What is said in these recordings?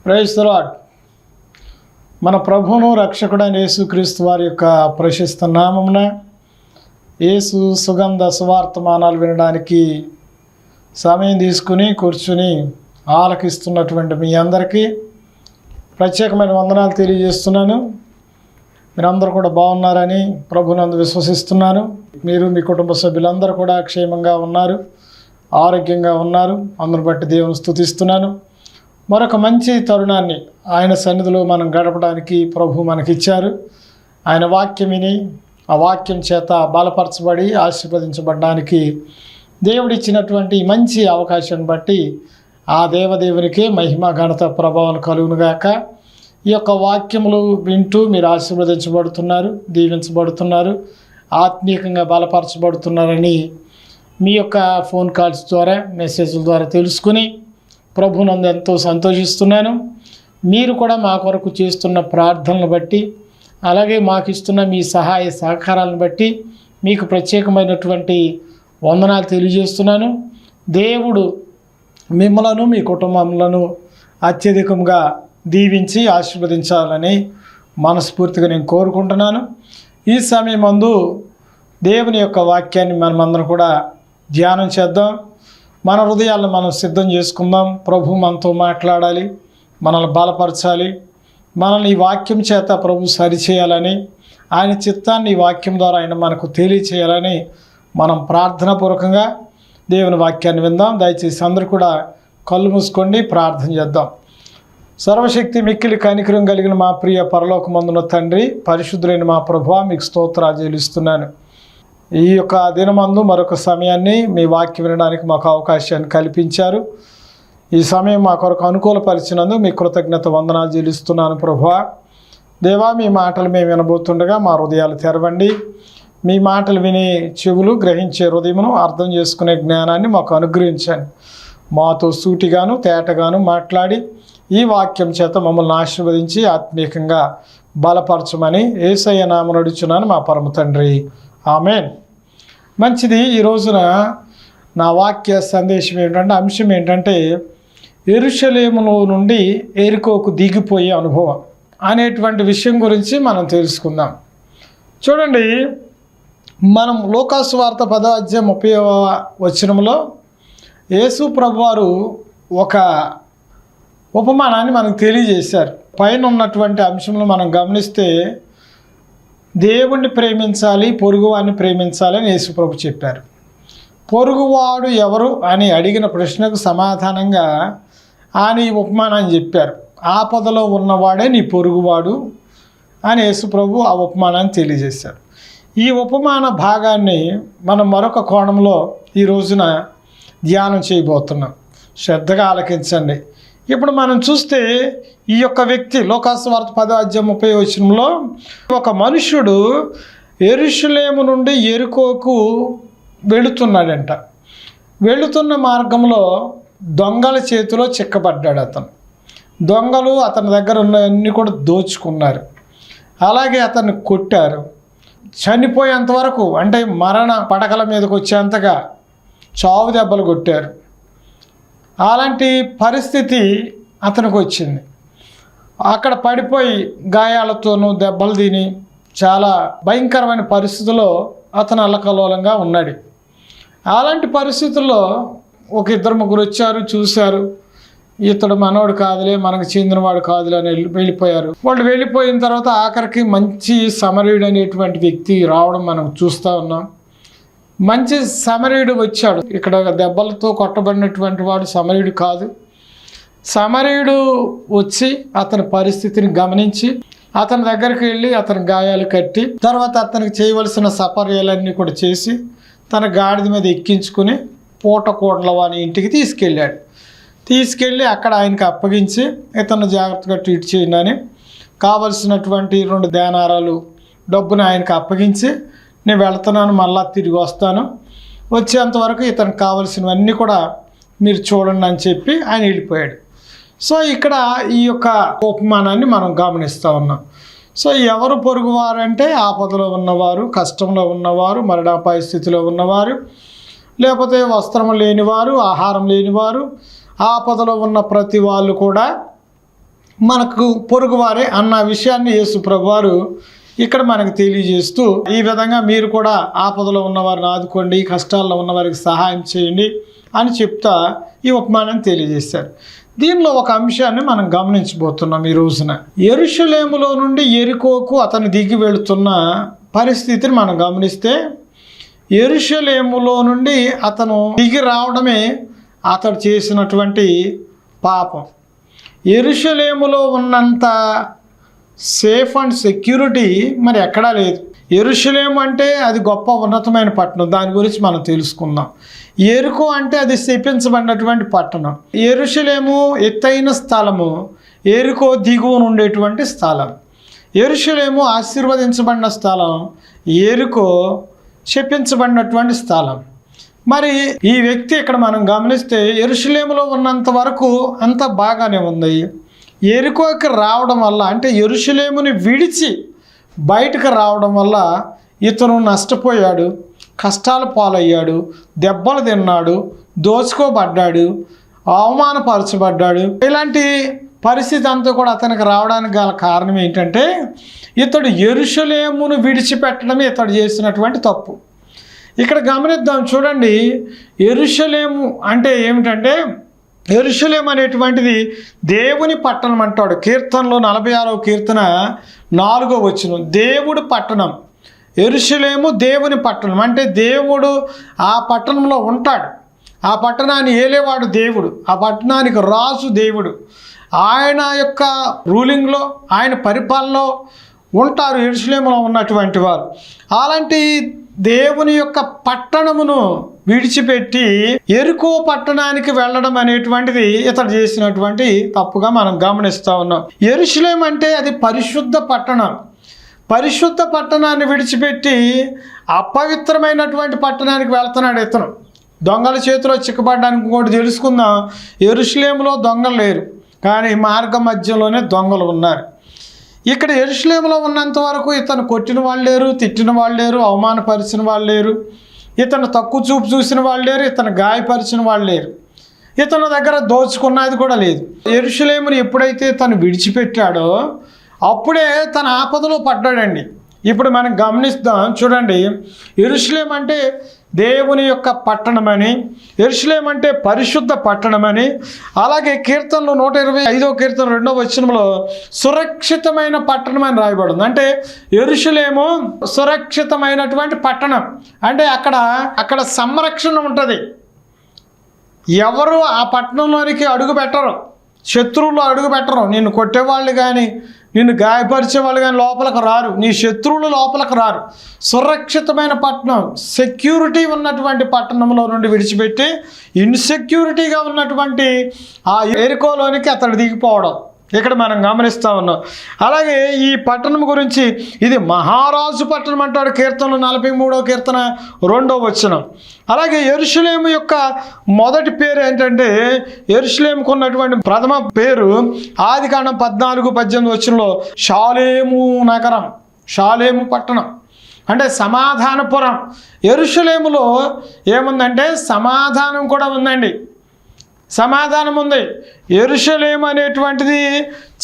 Praise the lord. మన ప్రభువును రక్షకుడైన యేసుక్రీస్తు వారి యొక్క ప్రశస్త నామమున యేసు సుగంధ సువార్తమానాలు వినడానికి సమయం తీసుకుని కూర్చుని ఆలకిస్తున్నటువంటి మీ అందరికీ ప్రత్యేకమైన వందనాలు తెలియజేస్తున్నాను. మీరందరూ కూడా బాగున్నారని ప్రభునందు విశ్వసిస్తున్నాను. మీరు మీ కుటుంబ సభ్యులందరూ కూడా క్షేమంగా ఉన్నారు, ఆరోగ్యంగా ఉన్నారు. అందును బట్టి దేవుని స్తుతిస్తున్నాను. మరొక మంచి తరుణాన్ని ఆయన సన్నిధిలో మనం గడపడానికి ప్రభు మనకిచ్చారు. ఆయన వాక్యం విని ఆ వాక్యం చేత బలపరచబడి ఆశీర్వదించబడడానికి దేవుడిచ్చినటువంటి మంచి అవకాశాన్ని బట్టి ఆ దేవదేవునికే మహిమ ఘనత ప్రభావం కలుగునుగాక. ఈ యొక్క వాక్యములు వింటూ మీరు ఆశీర్వదించబడుతున్నారు, దీవించబడుతున్నారు, ఆత్మీయంగా బలపరచబడుతున్నారని మీ యొక్క ఫోన్ కాల్స్ ద్వారా మెసేజ్ల ద్వారా తెలుసుకుని ప్రభునందు ఎంతో సంతోషిస్తున్నాను. మీరు కూడా మా కొరకు చేస్తున్న ప్రార్థనలు బట్టి, అలాగే మాకు ఇస్తున్న మీ సహాయ సహకారాలను బట్టి మీకు ప్రత్యేకమైనటువంటి వందనాలు తెలియజేస్తున్నాను. దేవుడు మిమ్మలను మీ కుటుంబములను అత్యధికంగా దీవించి ఆశీర్వదించాలని మనస్ఫూర్తిగా నేను కోరుకుంటున్నాను. ఈ సమయమందు దేవుని యొక్క వాక్యాన్ని మనమందరం కూడా ధ్యానం చేద్దాం. మన హృదయాలను మనం సిద్ధం చేసుకుందాం. ప్రభు మనతో మాట్లాడాలి, మనల్ని బలపరచాలి, మనల్ని ఈ వాక్యం చేత ప్రభు సరిచేయాలని, ఆయన చిత్తాన్ని ఈ వాక్యం ద్వారా ఆయన మనకు తెలియచేయాలని మనం ప్రార్థనాపూర్వకంగా దేవుని వాక్యాన్ని విందాం. దయచేసి అందరూ కూడా కళ్ళు మూసుకోండి, ప్రార్థన చేద్దాం. సర్వశక్తి మిక్కిలి కనికరం కలిగిన మా ప్రియ పరలోకమందున తండ్రి, పరిశుద్ధులైన మా ప్రభువా, మీకు స్తోత్రాలు చెల్లిస్తున్నాను. ఈ యొక్క దినమందు మరొక సమయాన్ని మీ వాక్యం వినడానికి మాకు అవకాశాన్ని కల్పించారు. ఈ సమయం మా కొరకు అనుకూలపరిచినందుకు మీ కృతజ్ఞత వందనాలు చెల్లిస్తున్నాను ప్రభువా. దేవా, మీ మాటలు మేము వినబోతుండగా మా హృదయాలు తెరవండి. మీ మాటలు వినే చెవులు, గ్రహించే హృదయమును, అర్థం చేసుకునే జ్ఞానాన్ని మాకు అనుగ్రహించండి. మాతో సూటిగాను తేటగాను మాట్లాడి ఈ వాక్యం చేత మమ్మల్ని ఆశీర్వదించి ఆత్మీయంగా బలపరచమని యేసయ్య నామమున అడుగుచున్నాను మా పరమ తండ్రి, ఆమేన్. మంచిది. ఈ రోజున నా వాక్య సందేశం ఏంటంటే, అంశం ఏంటంటే యెరూషలేములో నుండి యెరికోకు దిగిపోయే అనుభవం అనేటువంటి విషయం గురించి మనం తెలుసుకుందాం. చూడండి, మనం లూకాసు వార్త 10వ అధ్యాయం 30వ వచనంలో యేసు ప్రభువారు ఒక ఉపమానాన్ని మనకు తెలియజేశారు. పైన ఉన్నటువంటి అంశంలో మనం గమనిస్తే దేవుణ్ణి ప్రేమించాలి, పొరుగువాడిని ప్రేమించాలి అని యేసు ప్రభు చెప్పారు. పొరుగువాడు ఎవరు అని అడిగిన ప్రశ్నకు సమాధానంగా ఆయన ఈ ఉపమానాన్ని చెప్పారు. ఆపదలో ఉన్నవాడే నీ పొరుగువాడు అని యేసు ప్రభు ఆ ఉపమానాన్ని తెలియజేశారు. ఈ ఉపమాన భాగాన్ని మనం మరొక కోణంలో ఈ రోజున ధ్యానం చేయబోతున్నాం. శ్రద్ధగా ఆలకించండి. ఇప్పుడు మనం చూస్తే ఈ యొక్క వ్యక్తి లూకాసు వార్త 10వ అధ్యాయం 30వ వచనంలో ఒక మనుష్యుడు యెరూషలేము నుండి యెరికోకు వెళుతున్నాడంట. వెళుతున్న మార్గంలో దొంగల చేతిలో చిక్కబడ్డాడు. అతను దొంగలు అతని దగ్గర ఉన్నవన్నీ కూడా దోచుకున్నారు. అలాగే అతన్ని కొట్టారు. చనిపోయేంత వరకు, అంటే మరణ పడకల మీదకి వచ్చేంతగా చావు దెబ్బలు కొట్టారు. అలాంటి పరిస్థితి అతనికి వచ్చింది. అక్కడ పడిపోయి గాయాలతోనూ దెబ్బలు తిని చాలా భయంకరమైన పరిస్థితుల్లో అతను అల్లకల్లోలంగా ఉన్నాడు. అలాంటి పరిస్థితుల్లో ఒక ఇద్దరు ముగ్గురు వచ్చారు, చూశారు. ఇతడు మనోడు కాదులే, మనకు చెందినవాడు కాదులే అని వెళ్ళిపోయారు. వాళ్ళు వెళ్ళిపోయిన తర్వాత ఆఖరికి మంచి సమరయుడు అనేటువంటి వ్యక్తి రావడం మనం చూస్తూ ఉన్నాం. మంచి సమరయుడు వచ్చాడు. ఇక్కడ దెబ్బలతో కొట్టబడినటువంటి వాడు సమరయుడు కాదు. సమరయుడు వచ్చి అతని పరిస్థితిని గమనించి అతని దగ్గరికి వెళ్ళి అతని గాయాలు కట్టి, తర్వాత అతనికి చేయవలసిన సపర్యాలన్నీ కూడా చేసి తన గాడిద మీద ఎక్కించుకుని పూటకోట్లవాని ఇంటికి తీసుకెళ్ళి అక్కడ ఆయనకి అప్పగించి ఇతను జాగ్రత్తగా ట్రీట్ చేయండి, కావలసినటువంటి 2 దేనారాలు డబ్బుని ఆయనకి అప్పగించి, నేను వెళ్తున్నాను, మళ్ళా తిరిగి వస్తాను, వచ్చేంతవరకు ఇతనికి కావలసినవన్నీ కూడా మీరు చూడండి అని చెప్పి ఆయన వెళ్ళిపోయాడు. సో ఇక్కడ ఈ యొక్క ఉపమానాన్ని మనం గమనిస్తూ ఉన్నాం. సో ఎవరు పొరుగువారంటే ఆపదలో ఉన్నవారు, కష్టంలో ఉన్నవారు, మరణాపాయ స్థితిలో ఉన్నవారు, లేకపోతే వస్త్రం లేనివారు, ఆహారం లేనివారు, ఆపదలో ఉన్న ప్రతి వాళ్ళు కూడా మనకు పొరుగువారే అన్న విషయాన్ని యేసు ప్రభువారు ఇక్కడ మనకు తెలియజేస్తూ, ఈ విధంగా మీరు కూడా ఆపదలో ఉన్నవారిని ఆదుకోండి, కష్టాల్లో ఉన్నవారికి సహాయం చేయండి అని చెప్తా ఈ ఉపమానాన్ని తెలియజేశారు. దీనిలో ఒక అంశాన్ని మనం గమనించబోతున్నాం ఈ రోజున. యెరూషలేములో నుండి యెరికోకు అతను దిగి వెళుతున్న పరిస్థితిని మనం గమనిస్తే, యెరూషలేములో నుండి అతను దిగి రావడమే అతడు చేసినటువంటి పాపం. యెరూషలేములో ఉన్నంత సేఫ్ అండ్ సెక్యూరిటీ మరి ఎక్కడా లేదు. యెరూషలేము అంటే అది గొప్ప ఉన్నతమైన పట్టణం, దాని గురించి మనం తెలుసుకుందాం. యెరికో అంటే అది శపించబడినటువంటి పట్టణం. యెరూషలేము ఎత్తైన స్థలము, యెరికో దిగువన ఉండేటువంటి స్థలం. యెరూషలేము ఆశీర్వదించబడిన స్థలం, యెరికో శపించబడినటువంటి స్థలం. మరి ఈ వ్యక్తి ఇక్కడ మనం గమనిస్తే యెరూషలేములో ఉన్నంత వరకు అంత బాగానే ఉంది. యెరికోకి రావడం వల్ల, అంటే యెరూషలేముని విడిచి బయటకు రావడం వల్ల ఇతను నష్టపోయాడు, కష్టాల పాలయ్యాడు, దెబ్బలు తిన్నాడు, దోచుకోబడ్డాడు, అవమానపరచబడ్డాడు. ఇలాంటి పరిస్థితి అంతా కూడా అతనికి రావడానికి గల కారణం ఏంటంటే, ఇతడు యెరూషలేమును విడిచిపెట్టడమే ఇతడు చేసినటువంటి తప్పు. ఇక్కడ గమనిద్దాం, చూడండి. యెరూషలేము అంటే ఏమిటంటే, యెరూషలేము అనేటువంటిది దేవుని పట్టణం అంటాడు. కీర్తనలో 46వ కీర్తన 4వ వచనం, దేవుడు పట్టణం. యెరూషలేము దేవుని పట్టణం, అంటే దేవుడు ఆ పట్టణంలో ఉంటాడు. ఆ పట్టణాన్ని ఏలేవాడు దేవుడు, ఆ పట్టణానికి రాజు దేవుడు. ఆయన యొక్క రూలింగ్లో, ఆయన పరిపాలనలో ఉంటారు యెరూషలేములో ఉన్నటువంటి వారు. అలాంటి దేవుని యొక్క పట్టణమును విడిచిపెట్టి యెరికో పట్టణానికి వెళ్ళడం అనేటువంటిది ఇతడు చేసినటువంటి తప్పుగా మనం గమనిస్తూ ఉన్నాం. యెరూషలేము అంటే అది పరిశుద్ధ పట్టణం. పరిశుద్ధ పట్టణాన్ని విడిచిపెట్టి అపవిత్రమైనటువంటి పట్టణానికి వెళ్తున్నాడు ఇతను. దొంగల చేతిలో చిక్కబడడానికి కూడా తెలుసుకుందాం. యెరూషలేములో దొంగలు లేరు, కానీ మార్గ మధ్యలోనే దొంగలు ఉన్నారు. ఇక్కడ యెరూషలేములో ఉన్నంత వరకు ఇతను కొట్టిన వాళ్ళు లేరు, తిట్టిన వాళ్ళు లేరు, అవమానపరిచిన వాళ్ళు లేరు, ఇతను తక్కువ చూపు చూసిన వాళ్ళు లేరు, ఇతను గాయపరిచిన వాళ్ళు లేరు, ఇతని దగ్గర దోచుకున్నది కూడా లేదు. యెరూషలేముని ఎప్పుడైతే తను విడిచిపెట్టాడో అప్పుడే తన ఆపదలో పడ్డాడండి. ఇప్పుడు మనం గమనిస్తాం, చూడండి. యెరూషలేము అంటే దేవుని యొక్క పట్టణమని, యెరూషలేము అంటే పరిశుద్ధ పట్టణమని, అలాగే కీర్తనలో 125వ కీర్తన 2వ వచనంలో సురక్షితమైన పట్టణం అని రాయబడింది. అంటే యెరూషలేము సురక్షితమైనటువంటి పట్టణం, అంటే అక్కడ సంరక్షణ ఉంటుంది. ఎవరు ఆ పట్టణంలోనికి అడుగు పెట్టరు, శత్రువులు అడుగు పెట్టరు. నిన్ను కొట్టేవాళ్ళు కానీ, నిన్ను గాయపరిచేవాళ్ళు కానీ లోపలికి రారు, నీ శత్రువులు లోపలికి రారు. సురక్షితమైన పట్టణం, సెక్యూరిటీ ఉన్నటువంటి పట్టణంలో నుండి విడిచిపెట్టి ఇన్సెక్యూరిటీగా ఉన్నటువంటి ఆ యెరికోలోనికి అతడు దిగిపోవడం ఇక్కడ మనం గమనిస్తూ ఉన్నాం. అలాగే ఈ పట్టణం గురించి, ఇది మహారాజు పట్టణం అంటాడు కీర్తనలు 43వ కీర్తన 2వ వచనం. అలాగే యెరూషలేము యొక్క మొదటి పేరు ఏంటంటే, యెరూషలేముకు ఉన్నటువంటి ప్రథమ పేరు ఆదికాండం 14:18 వచనంలో షాలేము నగరం, షాలేము పట్టణం అంటే సమాధానపురం. యెరూషలేములో ఏముందంటే సమాధానం కూడా ఉందండి, సమాధానం ఉంది. యెరూషలేము అనేటువంటిది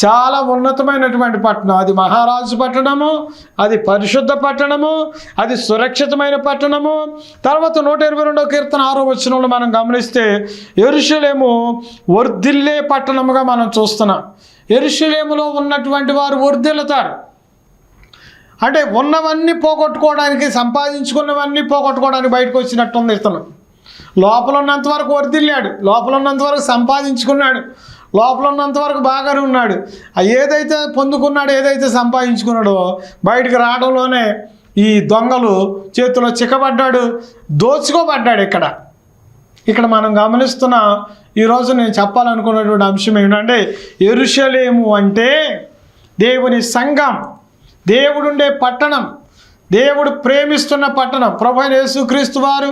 చాలా ఉన్నతమైనటువంటి పట్టణం. అది మహారాజు పట్టణము, అది పరిశుద్ధ పట్టణము, అది సురక్షితమైన పట్టణము. తర్వాత 122వ కీర్తన 6వ వచనంలో మనం గమనిస్తే యెరూషలేము వర్ధిల్లే పట్టణముగా మనం చూస్తున్నాం. యెరూషలేములో ఉన్నటువంటి వారు వర్ధిల్లుతారు. అంటే ఉన్నవన్నీ పోగొట్టుకోవడానికి, సంపాదించుకున్నవన్నీ పోగొట్టుకోవడానికి బయటకు వచ్చినట్టుంది ఇతను. లోపల ఉన్నంత వరకు వర్ధిల్లాడు, లోపల ఉన్నంత వరకు సంపాదించుకున్నాడు, లోపల ఉన్నంత వరకు బాగానే ఉన్నాడు. ఏదైతే పొందుకున్నాడో, ఏదైతే సంపాదించుకున్నాడో బయటకు రావడంలోనే ఈ దొంగలు చేతిలో చిక్కబడ్డాడు, దోచుకోబడ్డాడు. ఇక్కడ మనం గమనిస్తున్న ఈరోజు నేను చెప్పాలనుకున్నటువంటి అంశం ఏంటంటే, యెరూషలేము అంటే దేవుని సంఘం, దేవుడుండే పట్టణం, దేవుడు ప్రేమిస్తున్న పట్టణం. ప్రభువైన యేసుక్రీస్తు వారు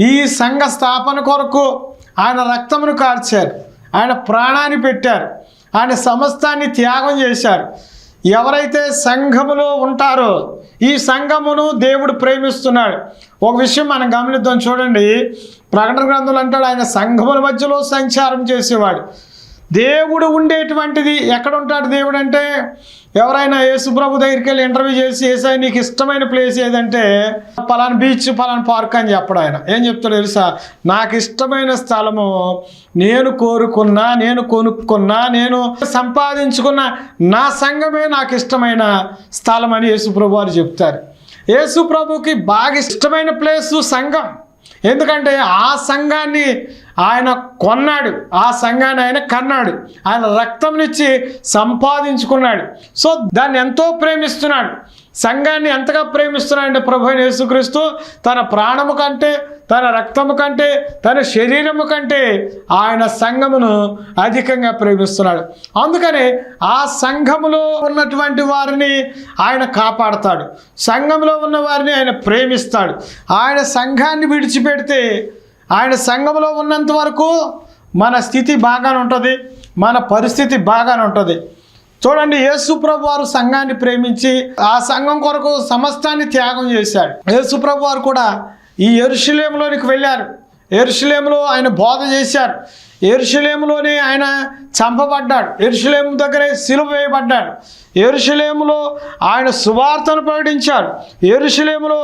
ఈ సంఘ స్థాపన కొరకు ఆయన రక్తమును కార్చారు, ఆయన ప్రాణాన్ని పెట్టారు, ఆయన సమస్తాన్ని త్యాగం చేశారు. ఎవరైతే సంఘములో ఉంటారో ఈ సంఘమును దేవుడు ప్రేమిస్తున్నాడు. ఒక విషయం మనం గమనిద్దాం, చూడండి. ప్రకటన గ్రంథంలో అంటాడు, ఆయన సంఘముల మధ్యలో సంచారం చేసేవాడు, దేవుడు ఉండేటువంటిది ఎక్కడ ఉంటాడు దేవుడు అంటే, ఎవరైనా యేసుప్రభు దగ్గరికి వెళ్ళి ఇంటర్వ్యూ చేసి యేసయ్య నీకు ఇష్టమైన ప్లేస్ ఏదంటే పలానా బీచ్ పలానా పార్క్ అని చెప్పడు. ఆయన ఏం చెప్తాడు తెలుసా? నాకు ఇష్టమైన స్థలము నేను కోరుకున్నా, నేను కొనుక్కున్నా, నేను సంపాదించుకున్న నా సంఘమే నాకు ఇష్టమైన స్థలం అని యేసుప్రభు వారు చెప్తారు. యేసుప్రభుకి బాగా ఇష్టమైన ప్లేసు సంఘం. ఎందుకంటే ఆ సంఘాన్ని ఆయన కొన్నాడు, ఆ సంఘాన్ని ఆయన కన్నాడు, ఆయన రక్తంనిచ్చి సంపాదించుకున్నాడు. సో దాన్ని ఎంతో ప్రేమిస్తున్నాడు. సంఘాన్ని ఎంతగా ప్రేమిస్తున్నాడంటే ప్రభు అయిన యేసుక్రీస్తు తన ప్రాణము కంటే, తన రక్తము కంటే, తన శరీరము కంటే ఆయన సంఘమును అధికంగా ప్రేమిస్తున్నాడు. అందుకని ఆ సంఘములో ఉన్నటువంటి వారిని ఆయన కాపాడతాడు, సంఘంలో ఉన్న వారిని ఆయన ప్రేమిస్తాడు. ఆయన సంఘాన్ని విడిచిపెడితే, ఆయన సంఘంలో ఉన్నంత వరకు మన స్థితి బాగానే ఉంటుంది, మన పరిస్థితి బాగానే ఉంటుంది. చూడండి, యేసుప్రభు వారు సంఘాన్ని ప్రేమించి ఆ సంఘం కొరకు సమస్తాన్ని త్యాగం చేశాడు. యేసుప్రభు వారు కూడా ఈ యెరూషలేములోనికి వెళ్ళారు. యెరూషలేములో ఆయన బోధ చేశారు. యెరూషలేములోనే ఆయన చంపబడ్డాడు. యెరూషలేము దగ్గరే సిలువ వేయబడ్డాడు. యెరూషలేములో ఆయన సువార్తను ప్రకటించారు. యెరూషలేములో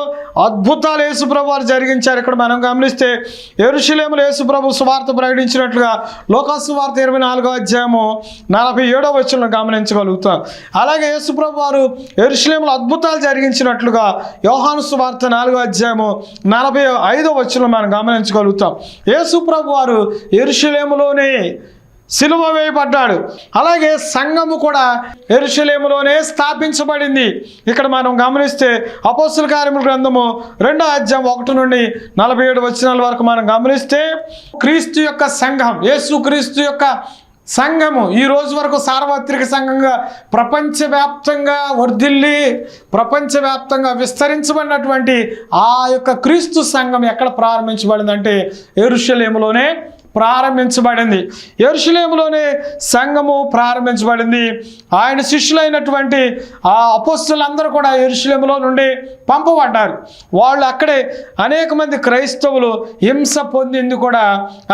అద్భుతాలు యేసుప్రభు వారు జరిగించారు. ఇక్కడ మనం గమనిస్తే యెరూషలేములో యేసుప్రభు సువార్త ప్రకటించినట్లుగా లోకాసువార్త 24వ అధ్యాయము 47వ వచనంలో గమనించగలుగుతాం. అలాగే యేసుప్రభు వారు యెరూషలేములో అద్భుతాలు జరిగించినట్లుగా యోహాను సువార్త 4వ అధ్యాయము 45వ వచనంలో మనం గమనించగలుగుతాం. యేసుప్రభు వారు యెరూషలేములోనే సిలువ వేయబడ్డాడు. అలాగే సంఘము కూడా యెరూషలేములోనే స్థాపించబడింది. ఇక్కడ మనం గమనిస్తే అపోస్తల కార్యముల గ్రంథము 2వ అధ్యాయం 1 నుండి 47 వచనాల వరకు మనం గమనిస్తే క్రీస్తు యొక్క సంఘం, యేసు క్రీస్తు యొక్క సంఘము ఈ రోజు వరకు సార్వత్రిక సంఘంగా ప్రపంచవ్యాప్తంగా వర్ధిల్లి ప్రపంచవ్యాప్తంగా విస్తరించబడినటువంటి ఆ యొక్క క్రీస్తు సంఘం ఎక్కడ ప్రారంభించబడిందంటే యెరూషలేములోనే ప్రారంభించబడింది. యెరూషలేములోనే సంఘము ప్రారంభించబడింది. ఆయన శిష్యులైనటువంటి ఆ అపోస్తలులందరూ కూడా యెరూషలేములో నుండి పంపబడ్డారు. వాళ్ళు అక్కడే అనేక మంది క్రైస్తవులు హింస పొందింది కూడా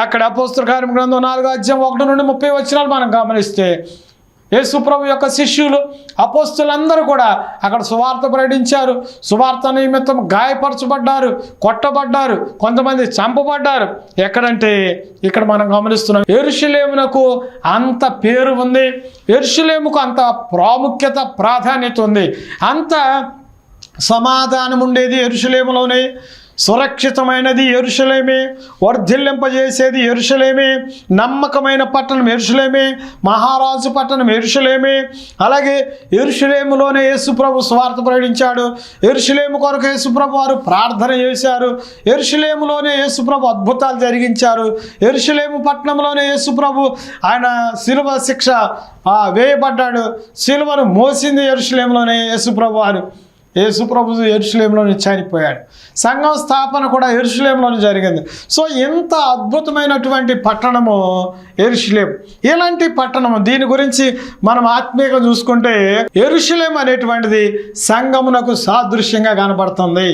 అక్కడ. అపోస్తల కార్యముల గ్రంథం 4వ అధ్యాయం 1 నుండి 30 వచనాలు మనం గమనిస్తే యేసుప్రభు యొక్క శిష్యులు అపోస్తలులందరూ కూడా అక్కడ సువార్త ప్రకటించారు. సువార్త నిమిత్తం గాయపరచబడ్డారు, కొట్టబడ్డారు, కొంతమంది చంపబడ్డారు. ఎక్కడంటే ఇక్కడ మనం గమనిస్తున్నాం యెరూషలేమునకు అంత పేరు ఉంది, యెరూషలేముకు అంత ప్రాముఖ్యత ప్రాధాన్యత ఉంది. అంత సమాధానం ఉండేది యెరూషలేములోనే, సురక్షితమైనది యెరూషలేమే, వర్ధిల్లింపజేసేది యెరూషలేమే, నమ్మకమైన పట్టణం యెరూషలేమే, మహారాజు పట్టణం యెరూషలేమే. అలాగే యెరూషలేములోనే యేసుప్రభు సువార్త ప్రకటించాడు. యెరూషలేము కొరకు యేసుప్రభు వారు ప్రార్థన చేశారు. యెరూషలేములోనే యేసుప్రభు అద్భుతాలు జరిగించారు. యెరూషలేము పట్టణంలోనే యేసుప్రభు ఆయన శిలువ శిక్ష వేయబడ్డాడు. శిలువను మోసింది యెరూషలేములోనే యేసుప్రభు వారు. యేసుప్రభు యెరూషలేములోనే చనిపోయాడు. సంఘం స్థాపన కూడా యెరూషలేములోనే జరిగింది. సో ఇంత అద్భుతమైనటువంటి పట్టణము యెరూషలేము. ఇలాంటి పట్టణము, దీని గురించి మనం ఆత్మీయంగా చూసుకుంటే యెరూషలేము అనేటువంటిది సంఘమునకు సాదృశ్యంగా కనబడుతుంది.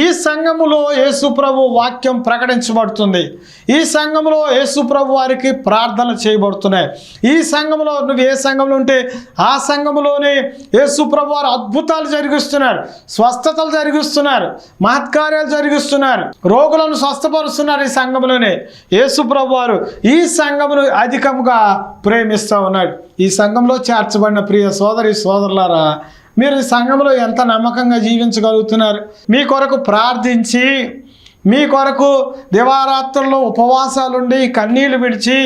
ఈ సంఘములో యేసుప్రభు వాక్యం ప్రకటించబడుతుంది. ఈ సంఘంలో యేసుప్రభు వారికి ప్రార్థనలు చేయబడుతున్నాయి. ఈ సంఘంలో నువ్వు ఏ సంఘంలో ఉంటే ఆ సంఘంలోనే యేసుప్రభు వారు అద్భుతాలు జరిగిస్తున్నారు, స్వస్థతలు జరిగిస్తున్నారు, మహత్కార్యాలు జరిగిస్తున్నారు, రోగులను స్వస్థపరుస్తున్నారు. ఈ సంఘంలోనే యేసుప్రభు వారు ఈ సంఘమును అధికంగా ప్రేమిస్తూ ఉన్నాడు. ఈ సంఘంలో చేర్చబడిన ప్రియ సోదరి సోదరులారా, మీరు సంఘంలో ఎంత నమ్మకంగా జీవించగలుగుతున్నారు? మీ కొరకు ప్రార్థించి, మీ కొరకు దివారాత్రుల్లో ఉపవాసాలుండి కన్నీళ్లు విడిచి,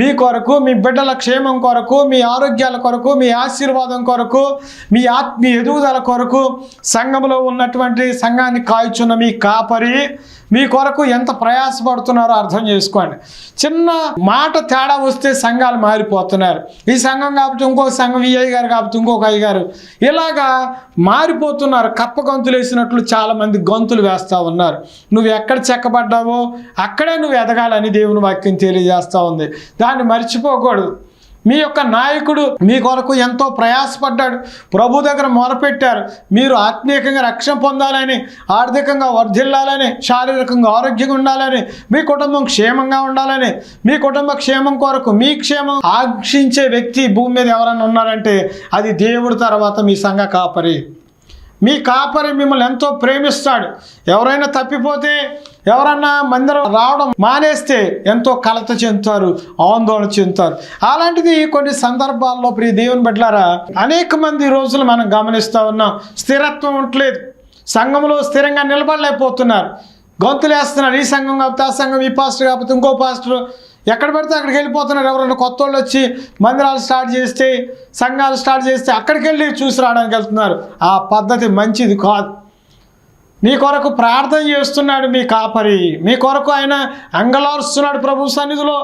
మీ కొరకు, మీ బిడ్డల క్షేమం కొరకు, మీ ఆరోగ్యాల కొరకు, మీ ఆశీర్వాదం కొరకు, మీ ఆత్మీయ ఎదుగుదల కొరకు సంఘంలో ఉన్నటువంటి సంఘాన్ని కాయుచున్న మీ కాపరి మీ కొరకు ఎంత ప్రయాసపడుతున్నారో అర్థం చేసుకోండి. చిన్న మాట తేడా వస్తే సంఘాలు మారిపోతున్నారు. ఈ సంఘం కాబట్టి ఇంకొక సంఘం, ఈ అయ్యగారు కాబట్టి ఇంకొక అయ్యగారు, ఇలాగా మారిపోతున్నారు. కప్ప గంతులు వేసినట్లు చాలామంది గంతులు వేస్తూ ఉన్నారు. నువ్వు ఎక్కడ చెక్కబడ్డావో అక్కడే నువ్వు ఎదగాలని దేవుని వాక్యం తెలియజేస్తూ ఉంది. దాన్ని మర్చిపోకూడదు. మీ యొక్క నాయకుడు మీ కొరకు ఎంతో ప్రయాసపడ్డాడు, ప్రభు దగ్గర మొరపెట్టారు. మీరు ఆత్మీయంగా రక్షణ పొందాలని, ఆర్థికంగా వర్ధిల్లాలని, శారీరకంగా ఆరోగ్యంగా ఉండాలని, మీ కుటుంబం క్షేమంగా ఉండాలని, మీ కుటుంబ క్షేమం కొరకు మీ క్షేమం ఆశించే వ్యక్తి భూమి మీద ఎవరైనా ఉన్నారంటే అది దేవుడి తర్వాత మీ సంఘ కాపరి. మీ కాపరి మిమ్మల్ని ఎంతో ప్రేమిస్తాడు. ఎవరైనా తప్పిపోతే, ఎవరన్నా మందిరం రావడం మానేస్తే ఎంతో కలత చెందుతారు, ఆందోళన చెందుతారు. అలాంటిది కొన్ని సందర్భాల్లో ప్రియ దేవుని బిడ్డలారా అనేక మంది రోజులు మనం గమనిస్తూ ఉన్నాం. స్థిరత్వం ఉండట్లేదు, సంఘంలో స్థిరంగా నిలబడలేకపోతున్నారు, గొంతులు వేస్తున్నారు. ఈ సంఘం కాకపోతే ఆ సంఘం, ఈ పాస్టర్ కాకపోతే ఇంకో పాస్టర్, ఎక్కడ పడితే అక్కడికి వెళ్ళిపోతున్నారు. ఎవరైనా కొత్త వాళ్ళు వచ్చి మందిరాలు స్టార్ట్ చేస్తే, సంఘాలు స్టార్ట్ చేస్తే అక్కడికి వెళ్ళి చూసి రావడానికి వెళ్తున్నారు. ఆ పద్ధతి మంచిది కాదు. మీ కొరకు ప్రార్థన చేస్తున్నాడు మీ కాపరి, మీ కొరకు ఆయన అంగలారుస్తున్నాడు ప్రభు సన్నిధిలో.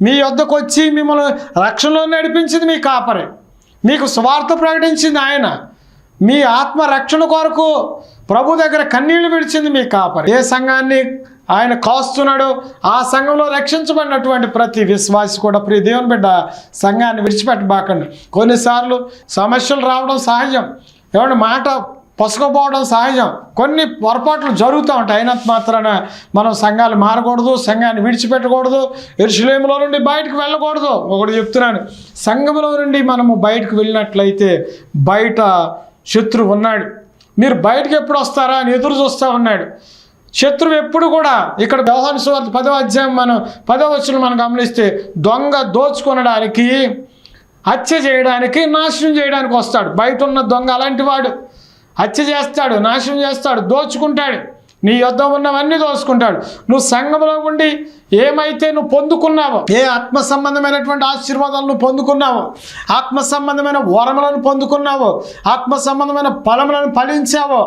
మీ వద్దకు వచ్చి మిమ్మల్ని రక్షణలో నడిపించింది మీ కాపరి, మీకు స్వార్థ ప్రకటించింది ఆయన, మీ ఆత్మ రక్షణ కొరకు ప్రభు దగ్గర కన్నీళ్లు విడిచింది మీ కాపరి. ఏ సంఘాన్ని ఆయన కాస్తున్నాడు ఆ సంఘంలో రక్షించబడినటువంటి ప్రతి విశ్వాసి కూడా ప్రియ దేవుని బిడ్డ సంఘాన్ని విడిచిపెట్టబాకండి. కొన్నిసార్లు సమస్యలు రావడం సహజం, ఏమంటే మాట పసుకపోవడం సహజం, కొన్ని పొరపాట్లు జరుగుతూ ఉంటాయి. అయినంత మాత్రాన మనం సంఘాలు మారకూడదు, సంఘాన్ని విడిచిపెట్టకూడదు, యెరూషలేములో నుండి బయటకు వెళ్ళకూడదు. ఒకటి చెప్తున్నాను, సంఘంలో నుండి మనము బయటకు వెళ్ళినట్లయితే బయట శత్రువు ఉన్నాడు. మీరు బయటకు ఎప్పుడు వస్తారా అని ఎదురు చూస్తూ ఉన్నాడు శత్రువు ఎప్పుడు కూడా. ఇక్కడ యోహాను సువార్త 10వ అధ్యాయం మనం 10వ వచనం మనం గమనిస్తే, దొంగ దోచుకొనడానికి, హత్య చేయడానికి, నాశనం చేయడానికి వస్తాడు. బయట ఉన్న దొంగ అలాంటి వాడు. హత్య చేస్తాడు, నాశనం చేస్తాడు, దోచుకుంటాడు, నీ యొద్ద ఉన్నవన్నీ దోచుకుంటాడు. నువ్వు సంఘంలో ఉండి ఏమైతే నువ్వు పొందుకున్నావో, ఏ ఆత్మ సంబంధమైనటువంటి ఆశీర్వాదాలు నువ్వు పొందుకున్నావో, ఆత్మ సంబంధమైన వరములను పొందుకున్నావో, ఆత్మ సంబంధమైన ఫలములను ఫలించావో,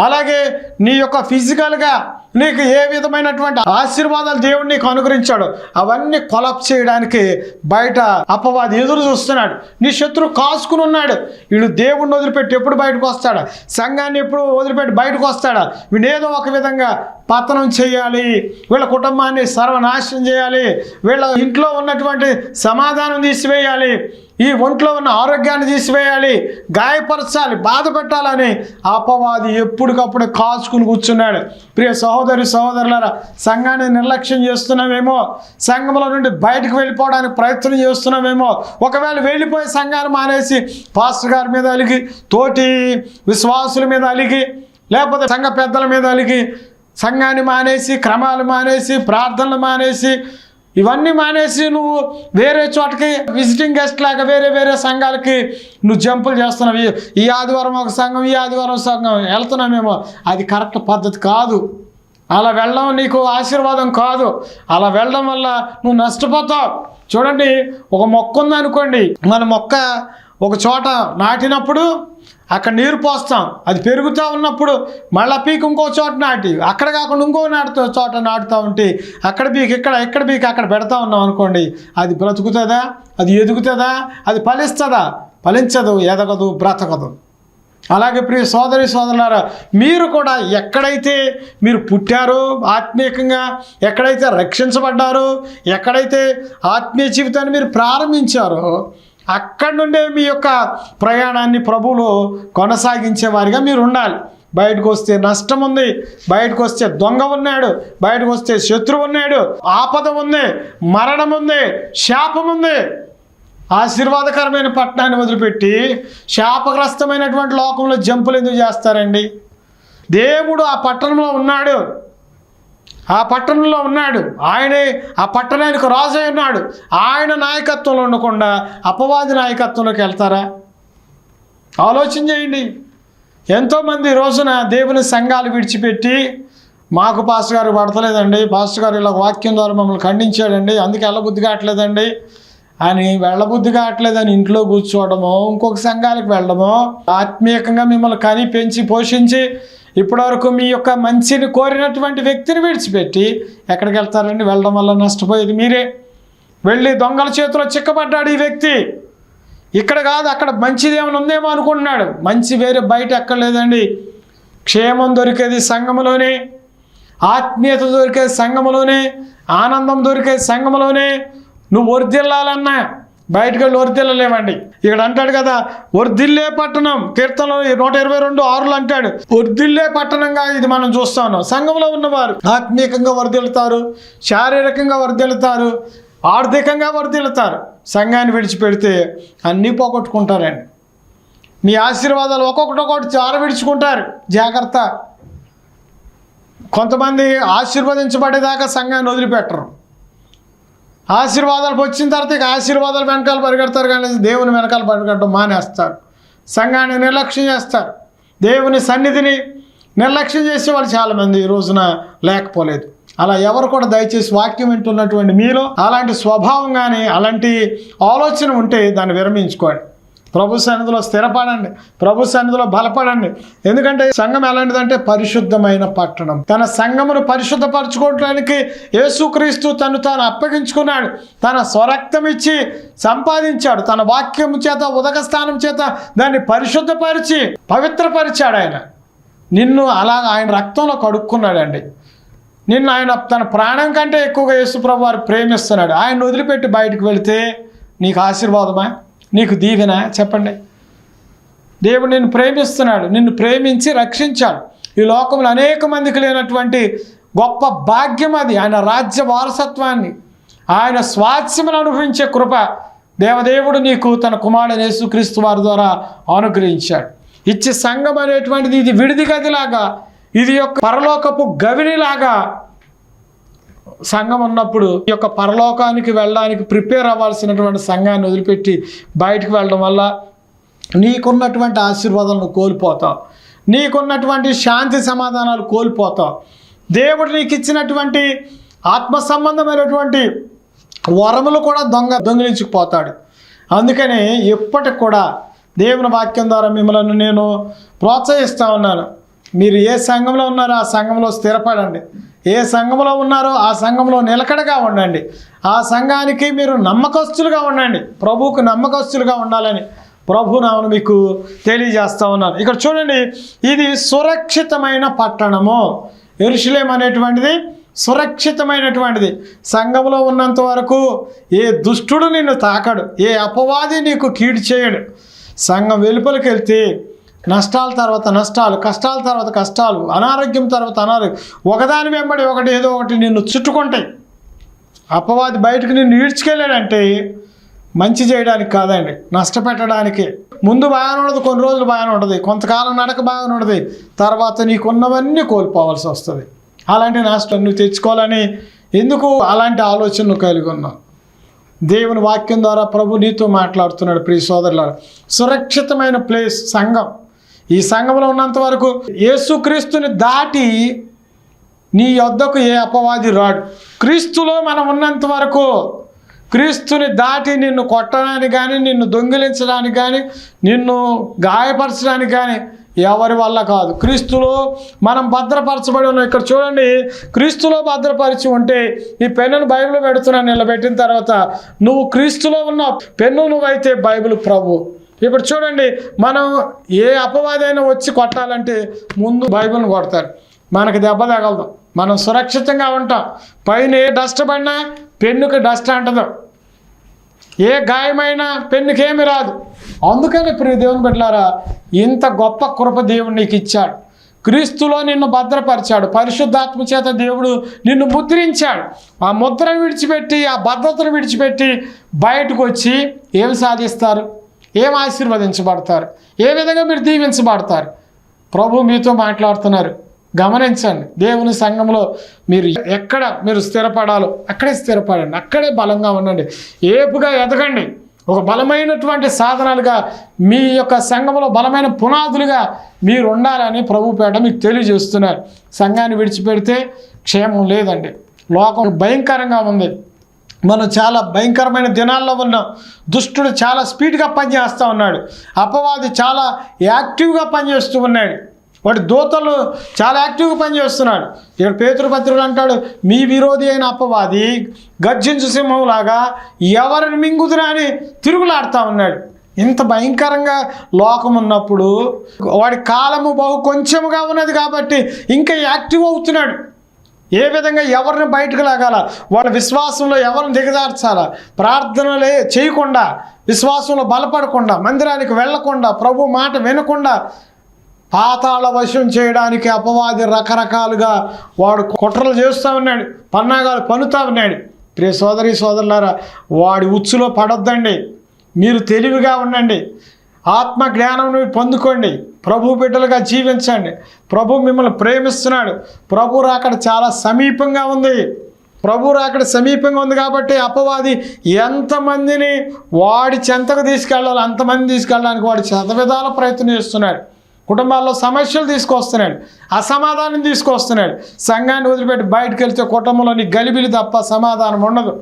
అలాగే నీ యొక్క ఫిజికల్గా నీకు ఏ విధమైనటువంటి ఆశీర్వాదాలు దేవుడు నీకు అనుగ్రహించాడు అవన్నీ కొలాప్స్ చేయడానికి బయట అపవాది ఎదురు చూస్తున్నాడు. నీ శత్రువు కాసుకుని ఉన్నాడు. వీడు దేవుడిని వదిలిపెట్టి ఎప్పుడు బయటకు వస్తాడా, సంఘాన్ని ఎప్పుడు వదిలిపెట్టి బయటకు వస్తాడా, వీడేదో ఒక విధంగా పతనం చేయాలి, వీళ్ళ కుటుంబాన్ని సర్వనాశనం చేయాలి, వీళ్ళ ఇంట్లో ఉన్నటువంటి సమాధానం తీసివేయాలి, ఈ ఒంట్లో ఉన్న ఆరోగ్యాన్ని తీసివేయాలి, గాయపరచాలి, బాధ పెట్టాలని అపవాది ఎప్పటికప్పుడు కాచుకుని కూర్చున్నాడు. ప్రియ సహోదరి సహోదరులారా, సంఘాన్ని నిర్లక్ష్యం చేస్తున్నామేమో, సంఘంలో నుండి బయటకు వెళ్ళిపోవడానికి ప్రయత్నం చేస్తున్నామేమో. ఒకవేళ వెళ్ళిపోయి సంఘాన్ని మానేసి పాస్టర్ గారి మీద అలిగి, తోటి విశ్వాసుల మీద అలిగి, లేకపోతే సంఘ పెద్దల మీద అలిగి, సంఘాన్ని మానేసి, క్రమాలు మానేసి, ప్రార్థనలు మానేసి, ఇవన్నీ మానేసి నువ్వు వేరే చోటకి విజిటింగ్ గెస్ట్ లాగా వేరే వేరే సంఘాలకి నువ్వు జంపులు చేస్తున్నావు. ఈ ఆదివారం ఒక సంఘం, ఈ ఆదివారం సంఘం వెళ్తున్నామేమో, అది కరెక్ట్ పద్ధతి కాదు. అలా వెళ్ళడం నీకు ఆశీర్వాదం కాదు. అలా వెళ్ళడం వల్ల నువ్వు నష్టపోతావు. చూడండి, ఒక మొక్క ఉందనుకోండి, మన మొక్క ఒక చోట నాటినప్పుడు అక్కడ నీరు పోస్తాం, అది పెరుగుతూ ఉన్నప్పుడు మళ్ళీ పీక్ ఇంకో చోట నాటి, అక్కడ కాకుండా ఇంకో చోట నాటుతూ ఉంటే అక్కడ పీక్ ఇక్కడ పీక్ అక్కడ పెడతా ఉన్నాం అనుకోండి, అది బ్రతుకుతుందా, అది ఎదుగుతుందా, అది ఫలిస్తుందా? ఫలించదు, ఎదగదు, బ్రతకదు. అలాగే ప్రియ సోదరి సోదరులారా, మీరు కూడా ఎక్కడైతే మీరు పుట్టారో ఆత్మీయంగా, ఎక్కడైతే రక్షించబడ్డారో, ఎక్కడైతే ఆత్మీయ జీవితాన్ని మీరు ప్రారంభించారో అక్కడి నుండే మీ యొక్క ప్రయాణాన్ని ప్రభువులో కొనసాగించే వారిగా మీరు ఉండాలి. బయటకు వస్తే నష్టం ఉంది, బయటకు వస్తే దొంగ ఉన్నాడు, బయటకు వస్తే శత్రువు ఉన్నాడు, ఆపద ఉంది, మరణం ఉంది, శాపం ఉంది. ఆశీర్వాదకరమైన పట్టణాన్ని వదిలిపెట్టి శాపగ్రస్తమైనటువంటి లోకంలో జంపులు ఎందుకు చేస్తారండి? దేవుడు ఆ పట్టణంలో ఉన్నాడు, ఆ పట్టణంలో ఉన్నాడు, ఆయనే ఆ పట్టణానికి రాజు అయి ఉన్నాడు. ఆయన నాయకత్వంలో ఉండకుండా అపవాది నాయకత్వంలోకి వెళ్తారా? ఆలోచన చేయండి. ఎంతోమంది రోజున దేవుని సంఘాలు విడిచిపెట్టి, మాకు పాస్టర్ గారు పడతలేదండి, పాస్టర్ గారు ఇలా వాక్యం ద్వారా మమ్మల్ని ఖండించాడండి, అందుకే వెళ్ళబుద్ధి కావట్లేదండి అని, వెళ్ళబుద్ధి కావట్లేదని ఇంట్లో కూర్చోవడమో, ఇంకొక సంఘాలకు వెళ్ళడమో, ఆత్మీయంగా మిమ్మల్ని కని పెంచి పోషించి ఇప్పటివరకు మీ యొక్క మంచిని కోరినటువంటి వ్యక్తిని విడిచిపెట్టి ఎక్కడికి వెళ్తారండి? వెళ్ళడం వల్ల నష్టపోయేది మీరే. వెళ్ళి దొంగల చేతిలో చిక్కబడ్డాడు ఈ వ్యక్తి. ఇక్కడ కాదు, అక్కడ మంచిది ఏమైనా ఉందేమో అనుకుంటున్నాడు. మంచి వేరే బయట ఎక్కడ లేదండి. క్షేమం దొరికేది సంఘములోనే, ఆత్మీయత దొరికేది సంఘములోనే, ఆనందం దొరికేది సంఘములోనే. నువ్వు వర్ధిల్లాలన్నా, బయటకు వెళ్ళి వర్ధిల్లలేమండి. ఇక్కడ అంటాడు కదా, వర్ధిల్లే పట్టణం, కీర్తనలో 122:6 అంటాడు, వర్ధిల్లే పట్టణంగా ఇది మనం చూస్తా ఉన్నాం. సంఘంలో ఉన్నవారు ఆత్మీయంగా వర్ధిల్లుతారు, శారీరకంగా వర్ధిల్లుతారు, ఆర్థికంగా వర్ధిల్లుతారు. సంఘాన్ని విడిచిపెడితే అన్నీ పోగొట్టుకుంటారండి. మీ ఆశీర్వాదాలు ఒక్కొక్కటి చాలా విడుచుకుంటారు, జాగ్రత్త. కొంతమంది ఆశీర్వదించబడేదాకా సంఘాన్ని వదిలిపెట్టరు. ఆశీర్వాదాలు వచ్చిన తర్వాత ఇక ఆశీర్వాదాలు వెనకాల పరిగెడతారు, కానీ దేవుని వెనకాల పరిగెట్టడం మానేస్తారు. సంఘాన్ని నిర్లక్ష్యం చేస్తారు. దేవుని సన్నిధిని నిర్లక్ష్యం చేసే వాళ్ళు చాలామంది ఈ రోజున లేకపోలేదు. అలా ఎవరు కూడా దయచేసి వాక్యం వింటున్నటువంటి మీలో అలాంటి స్వభావం కానీ అలాంటి ఆలోచన ఉంటే దాన్ని విరమించుకోండి. ప్రభు సన్నిధిలో స్థిరపడండి, ప్రభు సన్నిధిలో బలపడండి. ఎందుకంటే సంఘం ఎలాంటిదంటే పరిశుద్ధమైన పట్టణం. తన సంఘమును పరిశుద్ధపరచుకోవడానికి యేసుక్రీస్తు తాను అప్పగించుకున్నాడు. తన స్వరక్తం ఇచ్చి సంపాదించాడు. తన వాక్యం చేత, ఉదక స్థానం చేత దాన్ని పరిశుద్ధపరిచి పవిత్రపరిచాడు. నిన్ను అలా ఆయన రక్తంలో కడుక్కున్నాడండి. నిన్ను ఆయన తన ప్రాణం కంటే ఎక్కువగా యేసుప్రభు వారు ప్రేమిస్తున్నాడు. ఆయన వదిలిపెట్టి బయటకు వెళితే నీకు ఆశీర్వాదమా, నీకు దీవెన? చెప్పండి. దేవుడు నిన్ను ప్రేమిస్తున్నాడు, నిన్ను ప్రేమించి రక్షించాడు. ఈ లోకంలో అనేక మందికి లేనటువంటి గొప్ప భాగ్యం అది. ఆయన రాజ్య వారసత్వాన్ని, ఆయన స్వాస్థ్యమును అనుభవించే కృప దేవదేవుడు నీకు తన కుమారుడు యేసుక్రీస్తు వారి ద్వారా అనుగ్రహించాడు. ఇచ్చి సంఘం అనేటువంటిది ఇది విడిది గదిలాగా, ఇది యొక్క పరలోకపు గవినిలాగా సంఘం ఉన్నప్పుడు ఈ యొక్క పరలోకానికి వెళ్ళడానికి ప్రిపేర్ అవ్వాల్సినటువంటి సంఘాన్ని వదిలిపెట్టి బయటకు వెళ్ళడం వల్ల నీకున్నటువంటి ఆశీర్వాదాలను కోల్పోతావు, నీకున్నటువంటి శాంతి సమాధానాలు కోల్పోతావు. దేవుడు నీకు ఇచ్చినటువంటి ఆత్మ సంబంధమైనటువంటి వరములు కూడా దొంగిలించుకుపోతాడు. అందుకని ఎప్పటికి కూడా దేవుని వాక్యం ద్వారా మిమ్మల్ని నేను ప్రోత్సహిస్తూ ఉన్నాను. మీరు ఏ సంఘంలో ఉన్నారో ఆ సంఘంలో స్థిరపడండి. ఏ సంఘంలో ఉన్నారో ఆ సంఘంలో నిలకడగా ఉండండి. ఆ సంఘానికి మీరు నమ్మకస్తులుగా ఉండండి. ప్రభువుకు నమ్మకస్తులుగా ఉండాలని ప్రభునామను మీకు తెలియజేస్తూ ఉన్నాను. ఇక్కడ చూడండి, ఇది సురక్షితమైన పట్టణము. యెరూషలేము అనేటువంటిది సురక్షితమైనటువంటిది. సంఘంలో ఉన్నంత వరకు ఏ దుష్టుడు నిన్ను తాకడు, ఏ అపవాది నీకు కీడు చేయడు. సంఘం వెలుపలికి వెళ్తే నష్టాల తర్వాత నష్టాలు, కష్టాల తర్వాత కష్టాలు, అనారోగ్యం తర్వాత అనారోగ్యం, ఒకదాని వెంబడి ఒకటి ఏదో ఒకటి నిన్ను చుట్టుకుంటాయి. అపవాది బయటకు నిన్ను ఈడ్చుకెళ్ళాడంటే మంచి చేయడానికి కాదండి, నష్టపెట్టడానికి. ముందు బాగానే ఉండదు, కొన్ని రోజులు బాగానే ఉంటుంది, కొంతకాలం నడక బాగానే ఉంటుంది, తర్వాత నీకున్నవన్నీ కోల్పోవాల్సి వస్తుంది. అలాంటి నష్టం నువ్వు తెచ్చుకోవాలని ఎందుకు అలాంటి ఆలోచన నువ్వు కలిగి ఉన్నావు? దేవుని వాక్యం ద్వారా ప్రభు నీతో మాట్లాడుతున్నాడు. ప్రియ సోదరులారా, సురక్షితమైన ప్లేస్ సంఘం. ఈ సంఘంలో ఉన్నంత వరకు యేసుక్రీస్తుని దాటి నీ యొద్దకు ఏ అపవాది రాడు. క్రీస్తులో మనం ఉన్నంత వరకు క్రీస్తుని దాటి నిన్ను కొట్టడానికి కానీ, నిన్ను దొంగిలించడానికి కానీ, నిన్ను గాయపరచడానికి కానీ ఎవరి వల్ల కాదు. క్రీస్తులో మనం భద్రపరచబడి ఉన్నాం. ఇక్కడ చూడండి, క్రీస్తులో భద్రపరిచి ఉంటే ఈ పెన్నును బైబిల్ పెడుతున్నాను, నిలబెట్టిన తర్వాత నువ్వు క్రీస్తులో ఉన్న పెన్ను నువ్వైతే బైబిల్ ప్రభు. ఇప్పుడు చూడండి, మనం ఏ అపవాదైనా వచ్చి కొట్టాలంటే ముందు బైబిల్ని కొడతారు, మనకు దెబ్బ తగలదు, మనం సురక్షితంగా ఉంటాం. పైన ఏ డస్ట్ పడినా పెన్నుకి డస్ట్ అంటదు, ఏ గాయమైనా పెన్నుకేమి రాదు. అందుకని ప్రియ దేవుని బిడ్డలారా, ఇంత గొప్ప కృప దేవుడు నీకు ఇచ్చాడు. క్రీస్తులో నిన్ను భద్రపరిచాడు. పరిశుద్ధాత్మ చేత దేవుడు నిన్ను ముద్రించాడు. ఆ ముద్రను విడిచిపెట్టి, ఆ భద్రతను విడిచిపెట్టి బయటకు వచ్చి ఏం సాధిస్తారు, ఏం ఆశీర్వదించబడతారు, ఏ విధంగా మీరు దీవించబడతారు? ప్రభు మీతో మాట్లాడుతున్నారు. గమనించండి, దేవుని సంఘంలో మీరు ఎక్కడ మీరు స్థిరపడాలో అక్కడే స్థిరపడండి, అక్కడే బలంగా ఉండండి, ఏపుగా ఎదగండి. ఒక బలమైనటువంటి సాధనాలుగా మీ యొక్క సంఘంలో బలమైన పునాదులుగా మీరు ఉండాలని ప్రభుపేట మీకు తెలియజేస్తున్నారు. సంఘాన్ని విడిచిపెడితే క్షేమం లేదండి. లోకం భయంకరంగా ఉంది. మనం చాలా భయంకరమైన దినాల్లో ఉన్నాం. దుష్టుడు చాలా స్పీడ్గా పనిచేస్తూ ఉన్నాడు. అపవాది చాలా యాక్టివ్గా పనిచేస్తూ ఉన్నాడు. వాడి దూతలు చాలా యాక్టివ్గా పనిచేస్తున్నాడు. ఇక్కడ పేతురు పత్రికలు అంటాడు, మీ విరోధి అయిన అపవాది గర్జించు సింహంలాగా ఎవరిని మింగుదురా అని తిరుగులాడుతూ ఉన్నాడు. ఇంత భయంకరంగా లోకం ఉన్నప్పుడు వాడి కాలము బహు కొంచెముగా ఉన్నది కాబట్టి ఇంకా యాక్టివ్ అవుతున్నాడు. ఏ విధంగా ఎవరిని బయటకు లాగాల, వాళ్ళ విశ్వాసంలో ఎవరిని దిగజార్చాలా, ప్రార్థనలే చేయకుండా, విశ్వాసంలో బలపడకుండా, మందిరానికి వెళ్లకుండా, ప్రభు మాట వినకుండా పాతాళ వశం చేయడానికి అపవాది రకరకాలుగా వాడు కుట్రలు చేస్తూ ఉన్నాడు, పన్నాగాలు పన్నుతూ ఉన్నాడు. ప్రియ సోదరి సోదరులారా, వాడి ఉచ్చులో పడొద్దండి. మీరు తెలివిగా ఉండండి, ఆత్మ జ్ఞానం పొందుకోండి, ప్రభు బిడ్డలుగా జీవించండి. ప్రభు మిమ్మల్ని ప్రేమిస్తున్నాడు. ప్రభు రాకడ చాలా సమీపంగా ఉంది. ప్రభు రాకడ సమీపంగా ఉంది కాబట్టి అపవాది ఎంతమందిని వాడి చెంతకు తీసుకెళ్ళాలి అంతమంది తీసుకెళ్ళడానికి వాడు శతవిధాల ప్రయత్నం చేస్తున్నాడు. కుటుంబాల్లో సమస్యలు తీసుకొస్తున్నాడు, అసమాధానం తీసుకొస్తున్నాడు. సంఘాన్ని వదిలిపెట్టి బయటకు వెళ్తే కుటుంబంలోని గలిబిలి తప్ప సమాధానం ఉండదు.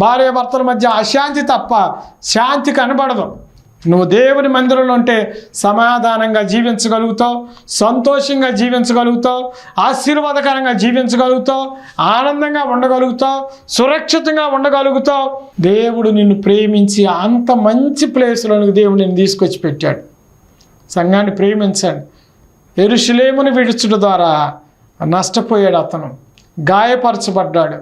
భార్యాభర్తల మధ్య అశాంతి తప్ప శాంతి కనబడదు. నువ్వు దేవుని మందిరంలో ఉంటే సమాధానంగా జీవించగలుగుతావు, సంతోషంగా జీవించగలుగుతావు, ఆశీర్వాదకరంగా జీవించగలుగుతావు, ఆనందంగా ఉండగలుగుతావు, సురక్షితంగా ఉండగలుగుతావు. దేవుడు నిన్ను ప్రేమించి అంత మంచి ప్లేస్లోనికి దేవుడు నిన్ను తీసుకొచ్చి పెట్టాడు. సంఘాన్ని ప్రేమించండి. యెరూషలేమును విడుచుట ద్వారా నష్టపోయాడు, అతను గాయపరచబడ్డాడు,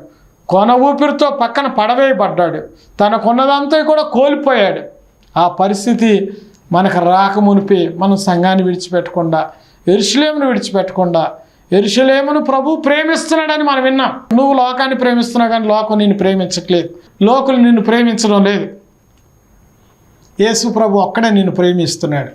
కొన ఊపిరితో పక్కన పడవేయబడ్డాడు, తనకున్నదంతా కూడా కోల్పోయాడు. ఆ పరిస్థితి మనకు రాకమునిపే మనం సంఘాన్ని విడిచిపెట్టకుండా, యెరూషలేమును విడిచిపెట్టకుండా, యెరూషలేమును ప్రభు ప్రేమిస్తున్నాడని మనం విన్నాం. నువ్వు లోకాన్ని ప్రేమిస్తున్నావు కానీ లోకం నిన్ను ప్రేమించట్లేదు, లోకులు నిన్ను ప్రేమించడం లేదు. యేసు ప్రభు ఒక్కడే నిన్ను ప్రేమిస్తున్నాడు.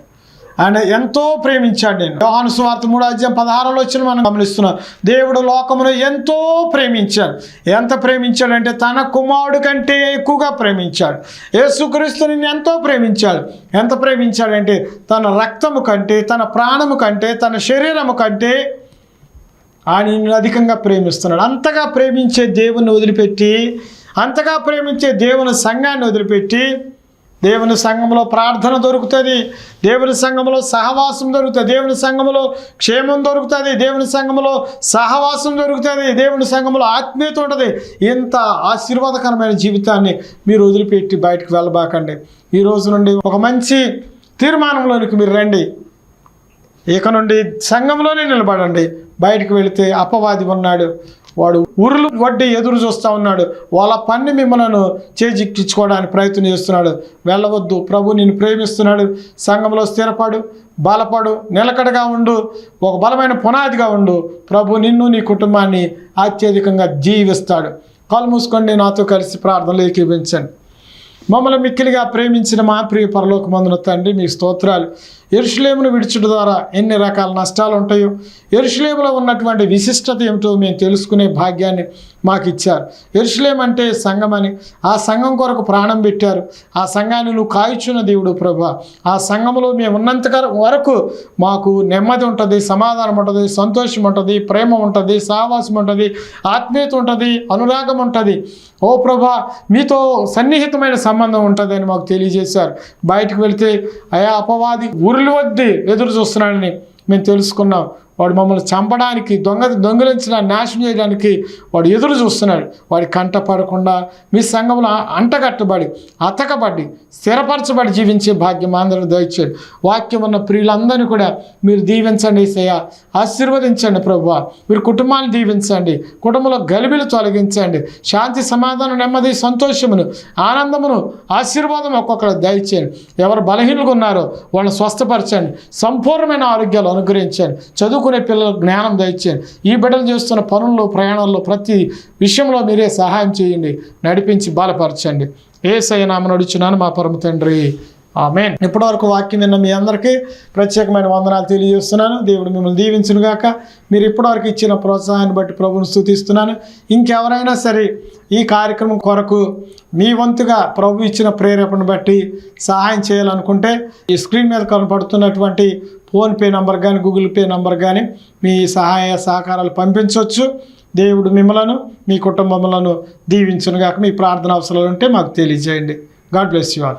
ఆయన ఎంతో ప్రేమించాడు. నేను యోహాను సువార్త 3:16 మనం గమనిస్తున్నాం. దేవుడు లోకమును ఎంతో ప్రేమించాడు. ఎంత ప్రేమించాడంటే తన కుమారుడు కంటే ఎక్కువగా ప్రేమించాడు. యేసుక్రీస్తు నిన్ను ఎంతో ప్రేమించాడు. ఎంత ప్రేమించాడంటే తన రక్తము కంటే, తన ప్రాణము కంటే, తన శరీరము కంటే ఆయన నిన్ను అధికంగా ప్రేమిస్తున్నాడు. అంతగా ప్రేమించే దేవుని వదిలిపెట్టి, అంతగా ప్రేమించే దేవుని సంఘాన్ని వదిలిపెట్టి, దేవుని సంఘంలో ప్రార్థన దొరుకుతుంది, దేవుని సంఘంలో సహవాసం దొరుకుతుంది, దేవుని సంఘంలో క్షేమం దొరుకుతుంది, దేవుని సంఘంలో సహవాసం దొరుకుతుంది, దేవుని సంఘంలో ఆత్మీయత ఉంటుంది. ఇంత ఆశీర్వాదకరమైన జీవితాన్ని మీరు వదిలిపెట్టి బయటకు వెళ్ళబాకండి. ఈ రోజు నుండి ఒక మంచి తీర్మానంలోనికి మీరు రండి. ఇక నుండి సంఘంలోనే నిలబడండి. బయటకు వెళితే అపవాది ఉన్నాడు, వాడు ఉరులు వడ్డీ ఎదురు చూస్తూ ఉన్నాడు, వాళ్ళ పన్ని మిమ్మల్ని చేజిక్కించుకోవడానికి ప్రయత్నం చేస్తున్నాడు. వెళ్ళవద్దు. ప్రభు నిన్ను ప్రేమిస్తున్నాడు. సంఘంలో స్థిరపడు, బలపడు, నిలకడగా ఉండు, ఒక బలమైన పునాదిగా ఉండు. ప్రభు నిన్ను నీ కుటుంబాన్ని అత్యధికంగా జీవిస్తాడు. కళ్ళు మూసుకోండి, నాతో కలిసి ప్రార్థనలు ఏకీభవించండి. మమ్మల్ని మిక్కిలిగా ప్రేమించిన మా ప్రియ పరలోకమందున తండ్రి, మీ స్తోత్రాలు. యెరూషలేమును విడుచుట ద్వారా ఎన్ని రకాల నష్టాలు ఉంటాయో, యెరూషలేములో ఉన్నటువంటి విశిష్టత ఏమిటో మేము తెలుసుకునే భాగ్యాన్ని మాకు ఇచ్చారు. యెరూషలేము అంటే సంఘం అని, ఆ సంఘం కొరకు ప్రాణం పెట్టారు. ఆ సంఘాన్ని నువ్వు కాయుచున్న దేవుడు ప్రభువా. ఆ సంఘంలో మేము ఉన్నంత వరకు మాకు నెమ్మది ఉంటుంది, సమాధానం ఉంటుంది, సంతోషం ఉంటుంది, ప్రేమ ఉంటుంది, సహవాసం ఉంటుంది, ఆత్మీయత ఉంటుంది, అనురాగం ఉంటుంది. ఓ ప్రభా, మీతో సన్నిహితమైన సంబంధం ఉంటుందని మాకు తెలియజేశారు. బయటకు వెళితే అయా అపవాది ఉరులు వద్ది ఎదురు చూస్తున్నాడని మేము తెలుసుకున్నాం. వాడు మమ్మల్ని చంపడానికి, దొంగిలించడానికి, నాశనం చేయడానికి వాడు ఎదురు చూస్తున్నాడు. వాడి కంట పడకుండా మీ సంఘంలో అంటగట్టబడి, అతకబడి, స్థిరపరచబడి జీవించే భాగ్యం అందరూ దయచేయండి. వాక్యం ఉన్న ప్రియులందరినీ కూడా మీరు దీవించండి యేసయ్యా, ఆశీర్వదించండి ప్రభువా. మీరు కుటుంబాన్ని దీవించండి, కుటుంబంలో గలిబిలు తొలగించండి, శాంతి, సమాధానం, నెమ్మది, సంతోషమును, ఆనందమును, ఆశీర్వాదం ఒక్కొక్కరు దయచేయండి. ఎవరు బలహీనంగా ఉన్నారో వాళ్ళని స్వస్థపరచండి, సంపూర్ణమైన ఆరోగ్యాలు అనుగ్రహించండి. చదువుకునే పిల్లలకు జ్ఞానం దయచేయండి. ఈ బిడ్డలు చేస్తున్న పనుల్లో, ప్రయాణాల్లో ప్రతి విషయంలో మీరే సహాయం చేయండి, నడిపించి బలపరచండి. యేసయ్య నామమున అడుగుచున్నాను మా పరమ తండ్రి, ఆమేన్. ఇప్పటివరకు వాక్యం విన్న మీ అందరికీ ప్రత్యేకమైన వందనాలు తెలియజేస్తున్నాను. దేవుడు మిమ్మల్ని దీవించును గాక. మీరు ఇప్పటివరకు ఇచ్చిన ప్రోత్సాహాన్ని బట్టి ప్రభువును స్తుతిస్తున్నాను. ఇంకెవరైనా సరే ఈ కార్యక్రమం కొరకు మీ వంతుగా ప్రభు ఇచ్చిన ప్రేరేపణను బట్టి సహాయం చేయాలనుకుంటే ఈ స్క్రీన్ మీద కనపడుతున్నటువంటి ఫోన్పే నంబర్ కానీ, గూగుల్ పే నంబర్ కానీ మీ సహాయ సహకారాలు పంపించవచ్చు. దేవుడు మిమ్మలను, మీ కుటుంబములను దీవించును గాక. మీ ప్రార్థన అవసరాలు ఉంటే మాకు తెలియజేయండి. God bless you all.